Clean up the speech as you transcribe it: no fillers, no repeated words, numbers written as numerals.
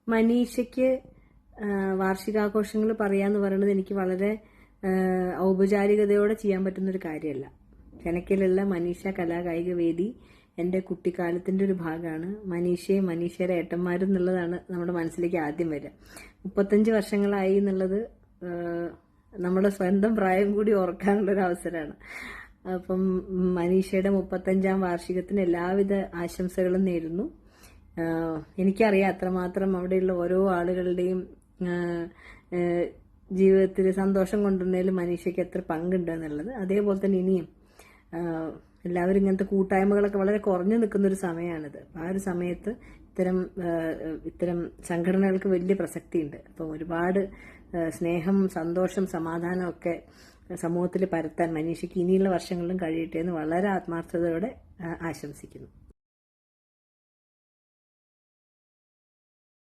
മനീഷയ്ക്ക് വാർഷികാഘോഷങ്ങൾ പറയാന്ന് പറയുന്നത് എനിക്ക് വളരെ ഔപചാരികതയോടെ ചെയ്യാൻ പറ്റുന്നൊരു കാര്യമല്ല. ചെനക്കലുള്ള മനീഷ കലാകായിക വേദി എൻ്റെ കുട്ടിക്കാലത്തിൻ്റെ ഒരു ഭാഗമാണ്. മനീഷയും മനീഷയുടെ ഏട്ടന്മാരും എന്നുള്ളതാണ് നമ്മുടെ മനസ്സിലേക്ക് ആദ്യം വരിക. 35 വർഷങ്ങളായി എന്നുള്ളത് നമ്മുടെ സ്വന്തം പ്രായം കൂടി ഓർക്കാനുള്ളൊരു അവസരമാണ്. അപ്പം മനീഷയുടെ 35ാം വാർഷികത്തിന് എല്ലാവിധ ആശംസകളും നേരുന്നു. എനിക്കറിയാം അത്രമാത്രം അവിടെയുള്ള ഓരോ ആളുകളുടെയും ജീവിതത്തിൽ സന്തോഷം കൊണ്ടുവരുന്നതിൽ മനീഷയ്ക്ക് എത്ര പങ്കുണ്ട് എന്നുള്ളത്. അതേപോലെ തന്നെ ഇനിയും എല്ലാവരും ഇങ്ങനത്തെ കൂട്ടായ്മകളൊക്കെ വളരെ കുറഞ്ഞു നിൽക്കുന്ന ഒരു സമയമാണിത്. ആ ഒരു സമയത്ത് ഇത്തരം സംഘടനകൾക്ക് വലിയ പ്രസക്തിയുണ്ട്. അപ്പം ഒരുപാട് സ്നേഹം, സന്തോഷം, സമാധാനം ഒക്കെ സമൂഹത്തിൽ പരത്താൻ മനീഷയ്ക്ക് ഇനിയുള്ള വർഷങ്ങളിലും കഴിയട്ടെ എന്ന് വളരെ ആത്മാർത്ഥതയോടെ ആശംസിക്കുന്നു.